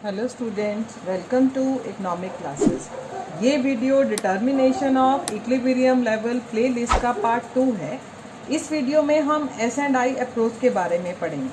Hello students, welcome to economic classes. ये video determination of equilibrium level playlist का part 2 है। इस video में हम S&I अप्रोच के बारे में पढ़ेंगे,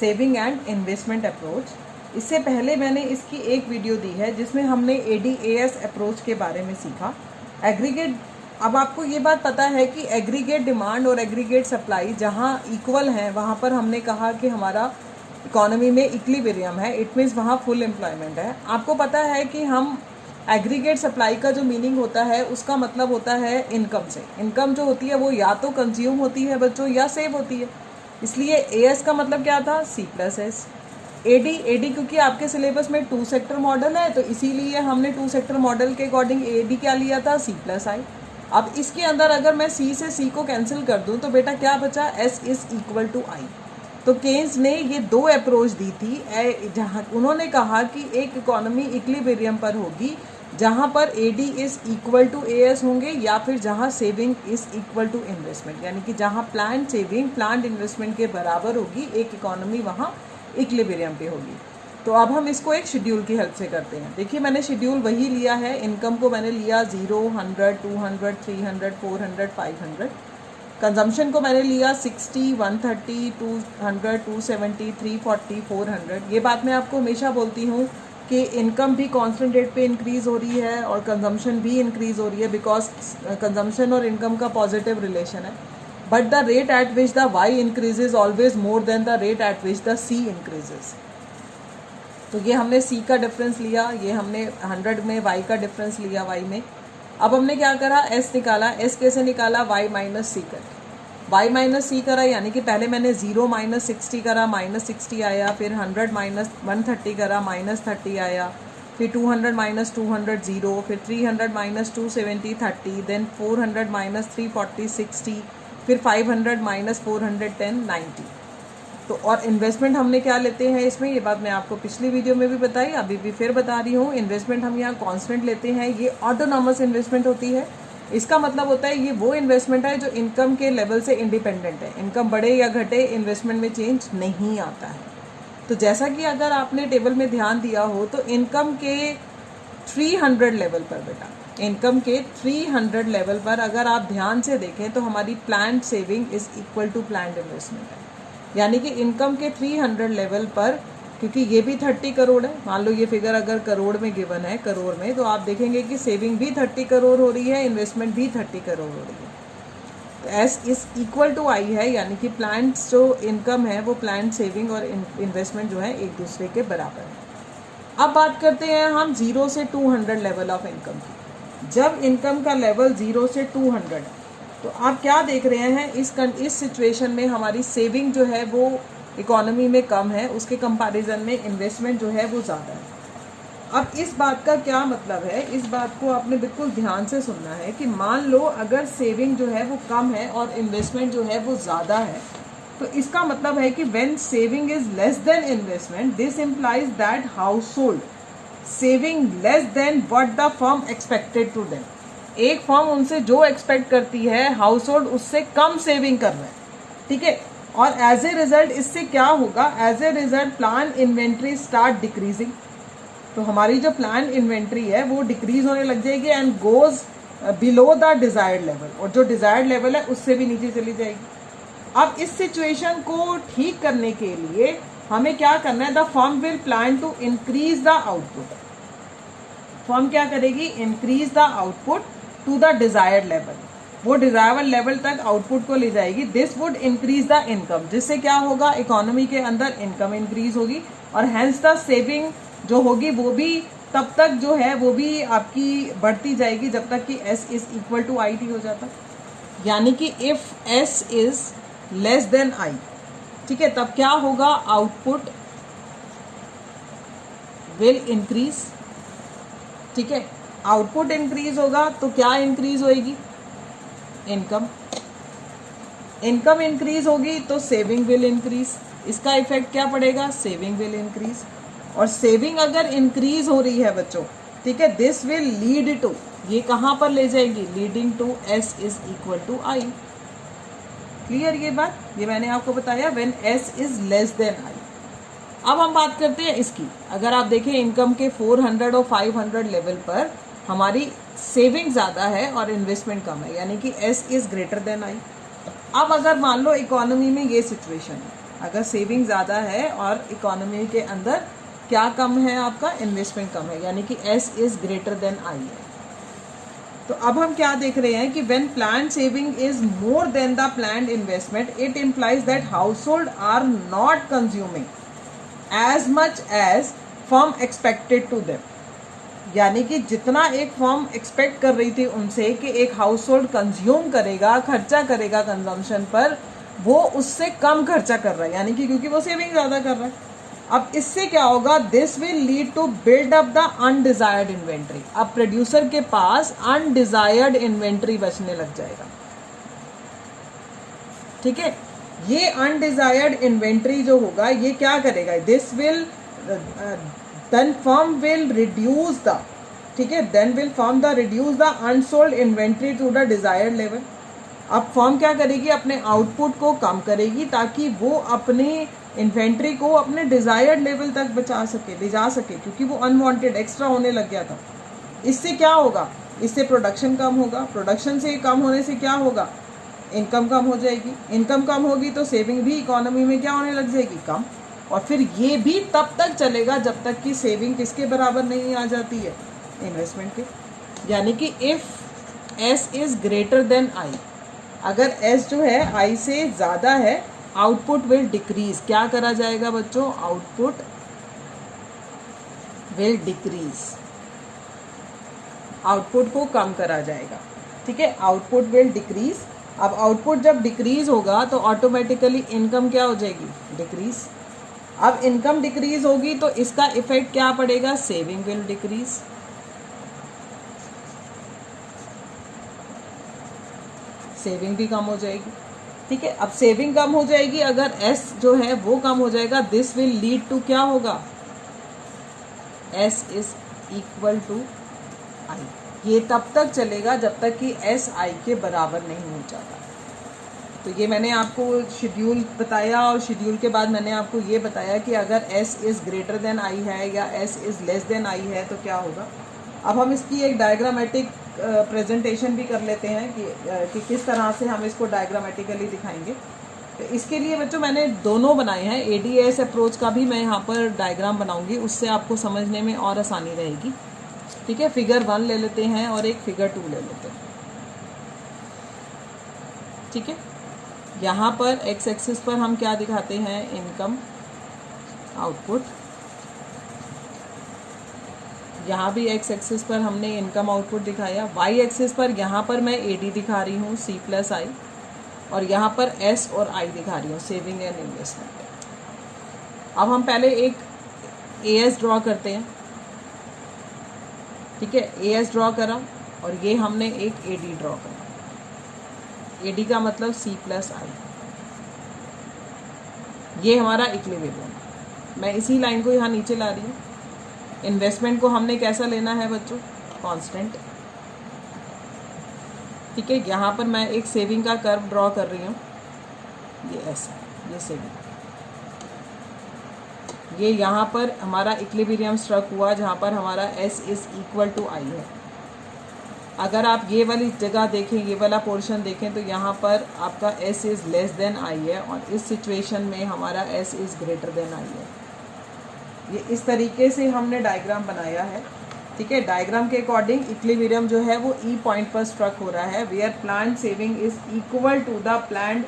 सेविंग एंड इन्वेस्टमेंट अप्रोच। इससे पहले मैंने इसकी एक वीडियो दी है जिसमें हमने ADAS अप्रोच के बारे में सीखा। एग्रीगेट, अब आपको ये बात पता है कि एग्रीगेट डिमांड और एग्रीगेट सप्लाई जहाँ इक्वल हैं वहाँ पर हमने कहा कि हमारा इकोनॉमी में इक्विलिब्रियम है। इट मीन्स वहाँ फुल एम्प्लॉयमेंट है। आपको पता है कि हम एग्रीगेट सप्लाई का जो मीनिंग होता है उसका मतलब होता है इनकम से। इनकम जो होती है वो या तो कंज्यूम होती है बच्चों या सेव होती है। इसलिए एस का मतलब क्या था, C+S। एडी क्योंकि आपके सिलेबस में 2 सेक्टर मॉडल है तो इसीलिए हमने 2 सेक्टर मॉडल के अकॉर्डिंग एडी क्या लिया था, C+I। अब इसके अंदर अगर मैं C से C को कैंसिल कर दूं तो बेटा क्या बचा, S=I। तो केन्स ने ये 2 अप्रोच दी थी, जहाँ उन्होंने कहा कि एक इकोनॉमी इक्विलिब्रियम पर होगी जहाँ पर AD = AS होंगे, या फिर जहाँ सेविंग = इन्वेस्टमेंट, यानी कि जहाँ प्लान सेविंग प्लान इन्वेस्टमेंट के बराबर होगी, एक इकोनॉमी वहाँ इक्विलिब्रियम पे होगी। तो अब हम इसको एक शेड्यूल की हेल्प से करते हैं। देखिए मैंने शेड्यूल वही लिया है, इनकम को मैंने लिया 0, 100, 200, 300, 400, 500। कंजम्पशन को मैंने लिया 60, 130, 200, 270, 340, 400। ये बात मैं आपको हमेशा बोलती हूँ कि इनकम भी कांस्टेंट रेट पे इंक्रीज़ हो रही है और कंजम्पशन भी इंक्रीज़ हो रही है, बिकॉज कंजम्पशन और इनकम का पॉजिटिव रिलेशन है। But the rate at which the Y increases always more than the rate at which the C increases. तो ये हमने सी का डिफरेंस लिया, ये हमने 100 में वाई का डिफरेंस लिया वाई में। अब हमने क्या करा, एस निकाला। एस कैसे निकाला, वाई माइनस सी करके। वाई माइनस सी करा, यानी कि पहले मैंने 0 - 60 करा, -60 आया। फिर 100 - 130 करा, -30 आया। फिर 200 - 200 0। फिर 300 - 270 30। देन 400 - 340 60। फिर 500 - 410 90। तो और इन्वेस्टमेंट हमने क्या लेते हैं इसमें, ये बात मैं आपको पिछली वीडियो में भी बताई, अभी भी फिर बता रही हूँ। इन्वेस्टमेंट हम यहाँ कांस्टेंट लेते हैं, ये ऑटोनॉमस इन्वेस्टमेंट होती है। इसका मतलब होता है ये वो इन्वेस्टमेंट है जो इनकम के लेवल से इंडिपेंडेंट है। इनकम बढ़े या घटे, इन्वेस्टमेंट में चेंज नहीं आता है। तो जैसा कि अगर आपने टेबल में ध्यान दिया हो तो इनकम के 300 लेवल पर बेटा, इनकम के 300 लेवल पर अगर आप ध्यान से देखें तो हमारी प्लान्ड सेविंग = प्लान्ड इन्वेस्टमेंट है। यानी कि इनकम के 300 लेवल पर, क्योंकि ये भी 30 करोड़ है, मान लो ये फिगर अगर करोड़ में गिवन है, करोड़ में, तो आप देखेंगे कि सेविंग भी 30 करोड़ हो रही है, इन्वेस्टमेंट भी 30 करोड़ हो रही है। तो S=I है, यानी कि प्लान जो इनकम है वो प्लान सेविंग और इन्वेस्टमेंट जो है एक दूसरे के बराबर है। अब बात करते हैं हम 0 से 200 लेवल ऑफ इनकम की। जब इनकम का लेवल 0 से 200 है तो आप क्या देख रहे हैं, इस सिचुएशन में हमारी सेविंग जो है वो इकोनॉमी में कम है, उसके कंपैरिजन में इन्वेस्टमेंट जो है वो ज़्यादा है। अब इस बात का क्या मतलब है, इस बात को आपने बिल्कुल ध्यान से सुनना है कि मान लो अगर सेविंग जो है वो कम है और इन्वेस्टमेंट जो है वो ज़्यादा है, तो इसका मतलब है कि when saving is less than investment, this implies that household saving less than what the firm expected to them. एक फर्म उनसे जो एक्सपेक्ट करती है, हाउस होल्ड उससे कम सेविंग कर रहा है, ठीक है। और एज ए रिजल्ट इससे क्या होगा, as a result plan inventory start decreasing. तो हमारी जो प्लान इन्वेंट्री है वो डिक्रीज होने लग जाएगी and goes below the desired level, और जो डिजायर्ड लेवल है उससे भी नीचे चली जाएगी। अब इस सिचुएशन को ठीक करने के लिए हमें क्या करना है, the firm will plan to increase the output. Firm क्या करेगी, increase the output to the desired level, वो डिजायरेबल लेवल तक आउटपुट को ले जाएगी। This would increase the income, जिससे क्या होगा, इकोनॉमी के अंदर इनकम इंक्रीज होगी और हैंस द सेविंग जो होगी वो भी तब तक जो है वो भी आपकी बढ़ती जाएगी जब तक कि S=IT हो जाता। यानी कि if S is less than I, ठीक है, तब क्या होगा, आउटपुट विल इंक्रीज, ठीक है। आउटपुट इंक्रीज होगा तो क्या इंक्रीज होएगी, इनकम। इनकम इंक्रीज होगी तो सेविंग विल इंक्रीज। इसका इफेक्ट क्या पड़ेगा, सेविंग विल इंक्रीज। और सेविंग अगर इंक्रीज हो रही है बच्चों, ठीक है, दिस विल लीड टू, ये कहाँ पर ले जाएगी, लीडिंग टू S=I। क्लियर ये बात, ये मैंने आपको बताया, when S is less than I। अब हम बात करते हैं इसकी। अगर आप देखें इनकम के 400 और 500 लेवल पर हमारी सेविंग ज़्यादा है और इन्वेस्टमेंट कम है, यानी कि S is greater than I। अब अगर मान लो इकोनॉमी में ये सिचुएशन है, अगर सेविंग ज़्यादा है और इकोनॉमी के अंदर क्या कम है, आपका इन्वेस्टमेंट कम है, यानी कि S is greater than I है। तो अब हम क्या देख रहे हैं कि when planned saving is more than the planned investment it implies that household are not consuming as much as firm expected to them, यानी कि जितना एक फर्म एक्सपेक्ट कर रही थी उनसे कि एक हाउस होल्ड कंज्यूम करेगा, खर्चा करेगा कंजम्पशन पर, वो उससे कम खर्चा कर रहा है, यानी कि क्योंकि वो सेविंग ज़्यादा कर रहा है। अब इससे क्या होगा, this will lead to build up the undesired inventory. अब प्रोड्यूसर के पास अनडिजायर्ड इन्वेंट्री बचने लग जाएगा, ठीक है। ये अनडिजायर्ड इन्वेंट्री जो होगा ये क्या करेगा, this will then firm will reduce the, ठीक है, then will firm the reduce the unsold inventory to the desired level। अब फर्म क्या करेगी, अपने आउटपुट को कम करेगी ताकि वो अपने इन्वेंट्री को अपने डिजायर्ड लेवल तक बचा सके, ले जा सके, क्योंकि वो अनवांटेड एक्स्ट्रा होने लग गया था। इससे क्या होगा, इससे प्रोडक्शन कम होगा, प्रोडक्शन से कम होने से क्या होगा, इनकम कम हो जाएगी, इनकम कम होगी तो सेविंग भी इकोनॉमी में क्या होने लग जाएगी, कम। और फिर ये भी तब तक चलेगा जब तक कि सेविंग किसके बराबर नहीं आ जाती है, इन्वेस्टमेंट के। यानी कि if S is greater than I, अगर S जो है I से ज़्यादा है, आउटपुट विल डिक्रीज। क्या करा जाएगा बच्चों, आउटपुट विल डिक्रीज, आउटपुट को कम करा जाएगा, ठीक है, आउटपुट विल डिक्रीज। अब आउटपुट जब डिक्रीज होगा तो ऑटोमेटिकली इनकम क्या हो जाएगी, डिक्रीज। अब इनकम डिक्रीज होगी तो इसका इफेक्ट क्या पड़ेगा, सेविंग विल डिक्रीज, सेविंग भी कम हो जाएगी, ठीक है। अब सेविंग कम हो जाएगी, अगर S जो है वो कम हो जाएगा, दिस विल लीड टू क्या होगा, S is equal to I। ये तब तक चलेगा जब तक कि S I के बराबर नहीं हो जाता। तो ये मैंने आपको शेड्यूल बताया, और शेड्यूल के बाद मैंने आपको ये बताया कि अगर S is greater than I है या S is less than I है तो क्या होगा। अब हम इसकी एक डायग्रामेटिक प्रेजेंटेशन भी कर लेते हैं कि किस तरह से हम इसको डायग्रामेटिकली दिखाएंगे। तो इसके लिए बच्चों मैंने दोनों बनाए हैं, ADAS अप्रोच का भी मैं यहाँ पर डायग्राम बनाऊँगी, उससे आपको समझने में और आसानी रहेगी, ठीक है। फिगर 1 ले लेते हैं और एक फिगर 2 ले लेते हैं, ठीक है। यहाँ पर एक्स एक्सिस पर हम क्या दिखाते हैं, इनकम आउटपुट। यहाँ भी एक्स एक्सिस पर हमने इनकम आउटपुट दिखाया। वाई एक्सिस पर यहाँ पर मैं AD दिखा रही हूँ, C+I, और यहाँ पर S और I दिखा रही हूँ, सेविंग एंड इन्वेस्टमेंट। अब हम पहले एक AS ड्रॉ करते हैं, ठीक है। AS ड्रॉ करा और ये हमने एक AD ड्रॉ करा। AD का मतलब C+I, ये हमारा इक्विलिब्रियम। मैं इसी लाइन को यहाँ नीचे ला रही हूँ। इन्वेस्टमेंट को हमने कैसा लेना है बच्चों, कांस्टेंट, ठीक है। यहाँ पर मैं एक सेविंग का कर्व ड्रॉ कर रही हूँ, ये ऐसा, ये सेविंग, ये यहाँ पर हमारा इक्विलिब्रियम स्ट्रक हुआ जहाँ पर हमारा S is equal to I है। अगर आप ये वाली जगह देखें, ये वाला पोर्शन देखें, तो यहाँ पर आपका S is less than I है और इस सिचुएशन में हमारा S is greater than I है। ये इस तरीके से हमने डायग्राम बनाया है, ठीक है। डायग्राम के अकॉर्डिंग इक्विलिब्रियम जो है वो E पॉइंट पर स्ट्रक हो रहा है, where planned saving is equal to the planned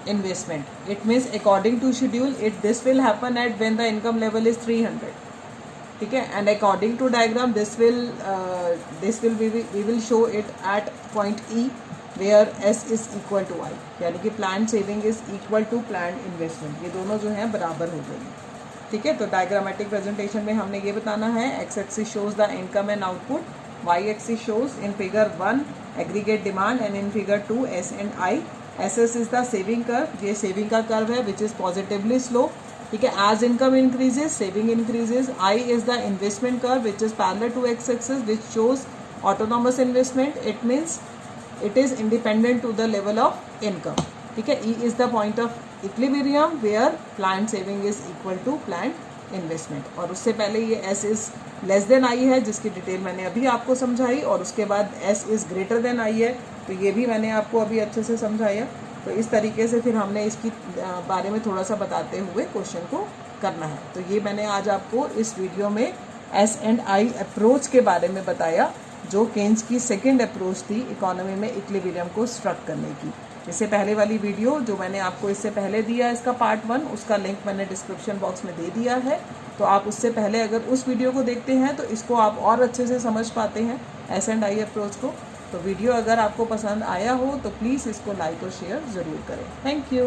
investment. It means according to schedule this will happen at when the income level is 300, ठीक है। And according to diagram this will we will show it at point E where S is equal to I, यानी कि planned saving is equal to planned investment. ये दोनों जो हैं बराबर हो जाएंगे, ठीक है। तो डायग्रामेटिक प्रेजेंटेशन में हमने ये बताना है, X axis shows the income and output, Y axis shows in figure 1 aggregate demand, and in figure 2 S and I। SS is the saving curve, ये सेविंग का कर्व है विच इज पॉजिटिवली स्लो, ठीक है। As income increases saving increases. I is the investment curve which is parallel to X axis which shows autonomous investment, it means it is independent to the level of income, ठीक है। E is the point of equilibrium where planned saving is equal to planned investment. और उससे पहले ये S is less than I है, जिसकी detail मैंने अभी आपको समझाई, और उसके बाद S is greater than I है, तो ये भी मैंने आपको अभी अच्छे से समझाया। तो इस तरीके से फिर हमने इसकी बारे में थोड़ा सा बताते हुए क्वेश्चन को करना है। तो ये मैंने आज आपको इस वीडियो में S&I अप्रोच के बारे में बताया, जो केन्स की सेकंड अप्रोच थी इकोनॉमी में इक्विलिब्रियम को स्ट्रक करने की। इससे पहले वाली वीडियो जो मैंने आपको इससे पहले दिया इसका पार्ट 1, उसका लिंक मैंने डिस्क्रिप्शन बॉक्स में दे दिया है। तो आप उससे पहले अगर उस वीडियो को देखते हैं तो इसको आप और अच्छे से समझ पाते हैं S&I अप्रोच को। तो वीडियो अगर आपको पसंद आया हो तो प्लीज़ इसको लाइक और शेयर ज़रूर करें। Thank you.